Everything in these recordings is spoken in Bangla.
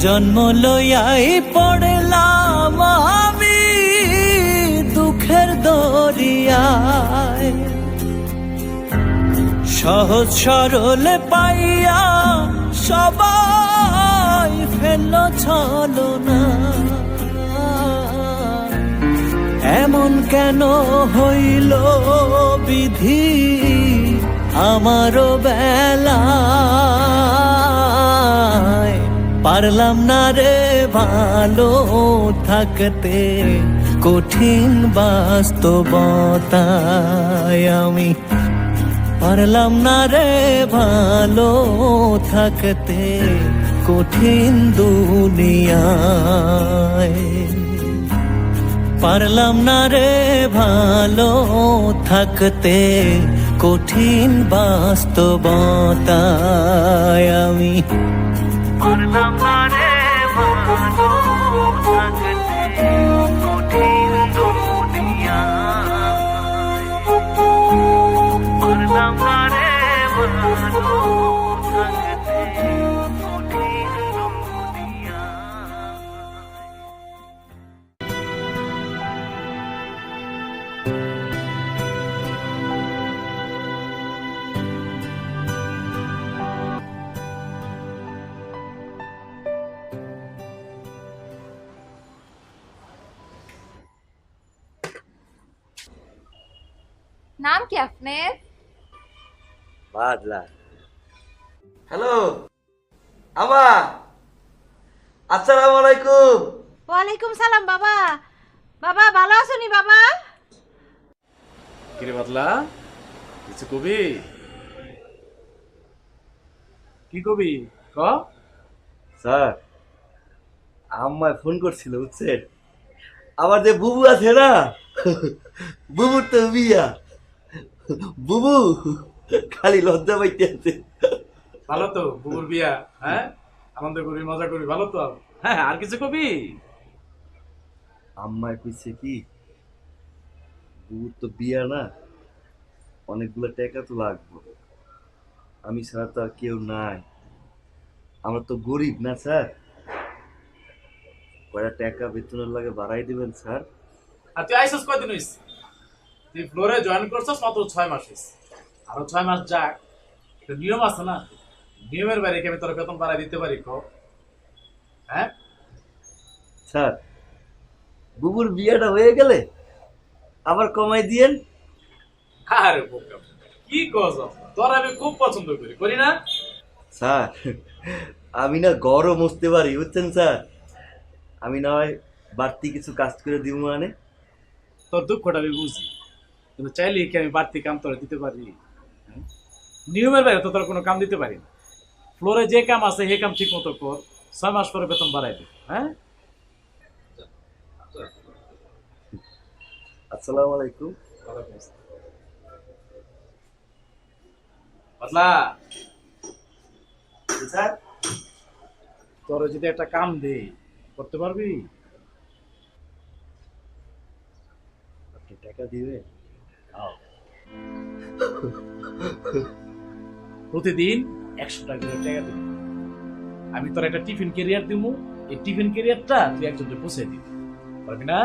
জন্ম লইয়াই পড়লাম আমি দুঃখের দরিয়ায়, সহজ সরল পাইয়া সবাই ফেলল ছলনা। এমন কেন হইল বিধি আমারও বেলায়, পারলাম না রে ভালো থাকতে কঠিন বাস্তবতায়। আমি পারলাম না রে ভালো থাকতে কঠিন দুনিয়ায়, পারলাম না রে ভালো থাকতে কঠিন বাস্তবতায়। আমি পারলাম না রে ভালো থাকতে কঠিন দুনিয়ায়, পারলাম না রে ভালো থাকতে কঠিন দুনিয়ায়। नाम क्या आपने? বাদলা। হ্যালো আমা, আসসালামু আলাইকুম। ওয়ালাইকুম সালাম বাবা। বাবা ভালো আছো নি বাবা? কিরে বাদলা, কিছু কবি? কি কবি ক? স্যার আম্মা ফোন করছিল বুঝছেন, আমার যে বুবু আছে না, বুবুর তো বিয়া, বুবু খালি লজ্জা পাইতে আছে। ভালো তো বুবুর বিয়া, হ্যাঁ আনন্দ করবি মজা করবি, ভালো তো। হ্যাঁ আর কিছু কবি? আম্মায় কইছে কি, বুবুর তো বিয়া না, অনেকগুলো টাকা তো লাগবে, আমি ছাড়া তো আর কেউ নাই, আমরা তো গরিব না স্যার, কয়টা টাকা বেতনের লাগে বাড়াই দিবেন স্যার। আর তুই আইসস কয়দিন হইস? তুই ফ্লোরে জয়েন করছস মাত্র 6 মাস হইস, আরো 6 মাস যাক। একটা নিয়ম আছে না, নিয়মের বাইরে কি আমি তোর বেতন বাড়াই দিতে পারি ক? হ্যাঁ স্যার বুবুর বিয়েটা হয়ে গেলে আবার কমাই দিয়েন। আরে বোকা, কি কস? তোর আমি খুব পছন্দ করি, করি না? স্যার আমি না গরম মুছতে পারি বুঝছেন স্যার, আমি না হয় বাড়তি কিছু কাজ করে দিব মানে। তোর দুঃখটা আমি বুঝি, কিন্তু চাইলে কি আমি বাড়তি কাম তোরা দিতে পারি? হ্যাঁ? নিয়মের বাইরে তো তোর কোনো কাম দিতে পারি না। ফ্লোরে যে কাম আছে সেই কাম ঠিক মতো কর, 6 মাস পরে বেতন বাড়াই দে। হ্যাঁ আসসালামু আলাইকুম। বাদলা, স্যার তোর যদি একটা কাম দে করতে পারবি? আপনি টাকা দিবেন? প্রতিদিন 100 টাকা করে টাকা দিবি। আমি তোর একটা টিফিন ক্যারিয়ার দিব, এই টিফিন ক্যারিয়ারটা তুই একজনকে পৌঁছে দিবি, পারবি না?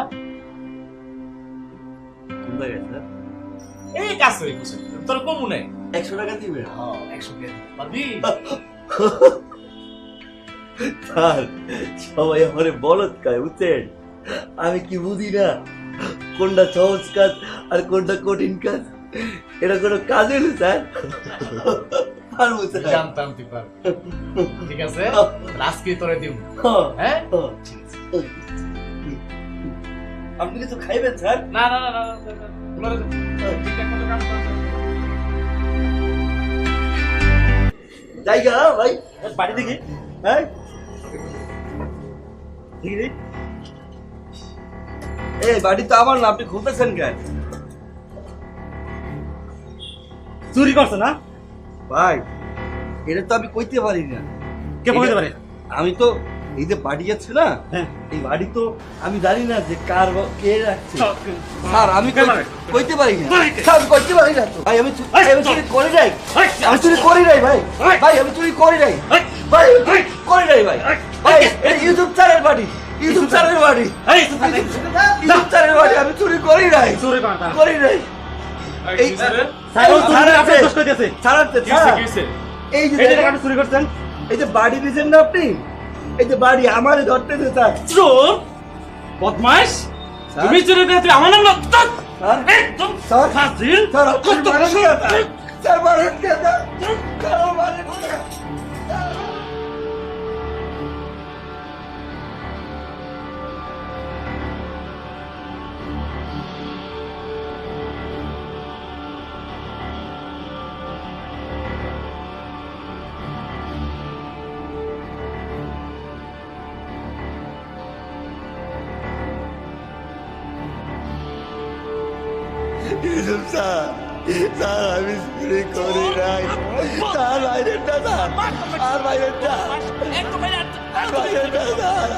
কোন জায়গায় স্যার? এই কাজ করে পৌঁছে দিবি, তোর কমু নেই। 100 টাকা দিবেন? 100 টাকা পারবি? স্যার সবাই আমারে বলদ কায় বুঝছেন, আমি কি বুঝি না কোনটা সহজ কাজ আর কোনটা কঠিন কাজ, এটা কোনো কাজ হলো স্যার? পারবো স্যার। জানতাম তুই পারবি, ঠিক আছে আজকে তোরে দিব। হ্যাঁ ঠিক আছে। আপনি কিছু খাইবেন স্যার? না না না না না, ফ্লোরে যা। ঠিকঠাক মতো কাম কর। জায়গা ভাই বাড়ি দেখি, হ্যাঁ দেখি এই বাড়ি তো আমার না, আপনি খুলতেছেন কেন? চুরি করছে না? ভাই এটা তো আমি কইতে পারি না। কে বলতে পারে? আমি তো এই যে বাড়ি আছে না, হ্যাঁ। এই বাড়ি তো আমি জানি না যে কার কে রাখছে স্যার, আমি কইতে পারি না স্যার, আমি কইতে পারি না তো ভাই, আমি চুরি করি নাই, আমি চুরি করি নাই ভাই, ভাই আমি চুরি করি নাই ভাই, আমি ভাই এই ইউটিউব চ্যানেল বাড়ি ইউটিউব চ্যানেল বাড়ি এই ইউটিউব চ্যানেল বাড়ি আমি চুরি করি নাই চুরি করেন না। করি নাই এই স্যার ও চুরি করে আপনাকে দোষ করে দিয়েছে। ছাড়াতে এই যে এই যে টাকা আপনি চুরি করছেন। এই যে বাড়ি দিয়েছেন না আপনি এই যে বাড়ি আমারই ধরতেছে স্যার চোর বদমাইশ তুমি চুরি করে তুই আমার নাম লত্তক একদম স্যার ফাজিল স্যার আপনি মারেন কে স্যার মারেন কে স্যার মারেন কে ইউসুফ স্যার স্যার আমি চুরি করি নাই স্যার বাইরের না স্যার আর বাইরের না আর বাইরের না স্যার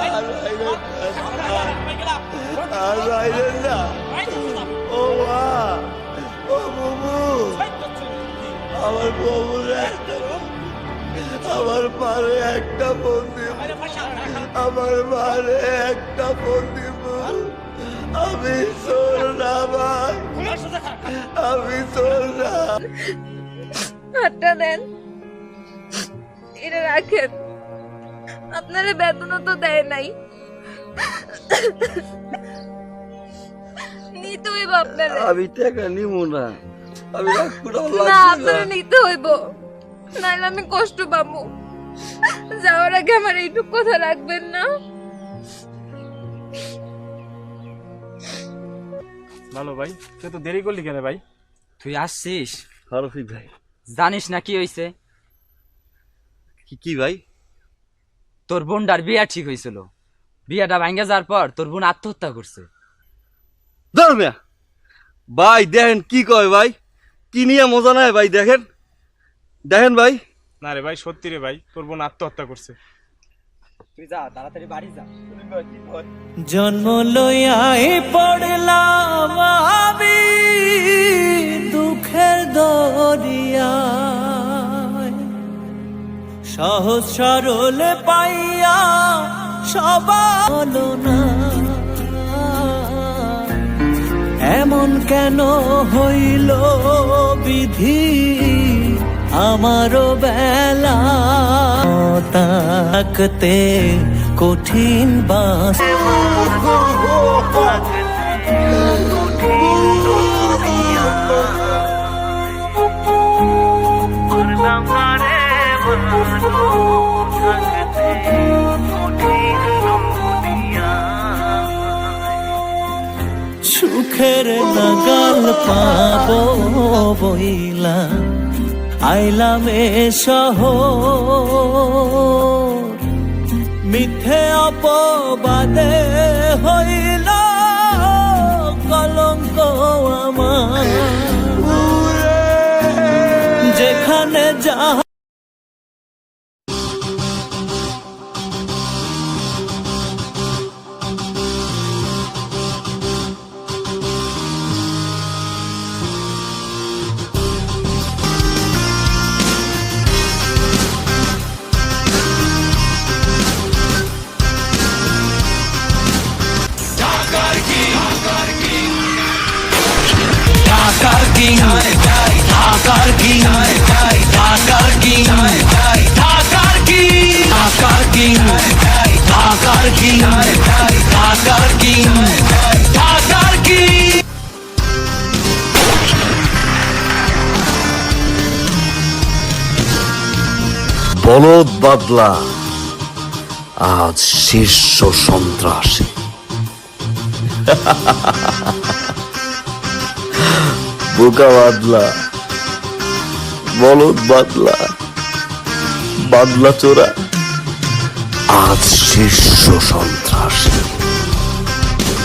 আর বাইরের না ও মা ও বুবু আমার বউর আমার মারে একটা ফোন দিব আমার মারে একটা ফোন দিব আমি চোর না ভাই আমি চোর না হাতটা দেন, এটা রাখেন, আপনারা বেতনও তো দেয় নাই, নিতে হইব আপনারা। আমি টাকা নিব না আমি রাখবো না না, আপনারা নিতে হইব, নাহলে আমি কষ্ট পাবো। যাওয়ার আগে আমার এইটুক কথা রাখবেন না। ভালো ভাই, তুই তো দেরি করলি কেন ভাই? তুই আসছিস, হরফিক ভাই জানিস না কি হয়েছে? কি ভাই তোর বোনটার বিয়া ঠিক হয়েছিল, বিয়াটা ভাঙ্গা যাওয়ার পর তোর বোন আত্মহত্যা করছে। ধর্মিয়া ভাই দেখেন কি কয় ভাই কি নিয়ে মজা নাই ভাই দেখেন দেখেন ভাই না রে ভাই, সত্যি রে ভাই, তোর বোন আত্মহত্যা করছে। তুই যা, তাড়াতাড়ি বাড়ি যা। জন্ম লইয়াই পড়লাম আমি দুঃখের দরিয়ায়, সহজ সরল পাইয়া সবাই হলো না, এমন কেন হইল বিধি আমারও বেলা, তাকতে কঠিন বাস সুখের নাগাল পাবো বইলা আইলাম এ শহর, মিথ্যে অপবাদে হইল কলঙ্ক আমার, যেখানে যা বলদ বাদলা আজ শীর্ষ সন্ত্রাসী, বোকা বাদলা বলদ বাদলা বাদলা চোরা আজ শীর্ষ সন্ত্রাসী।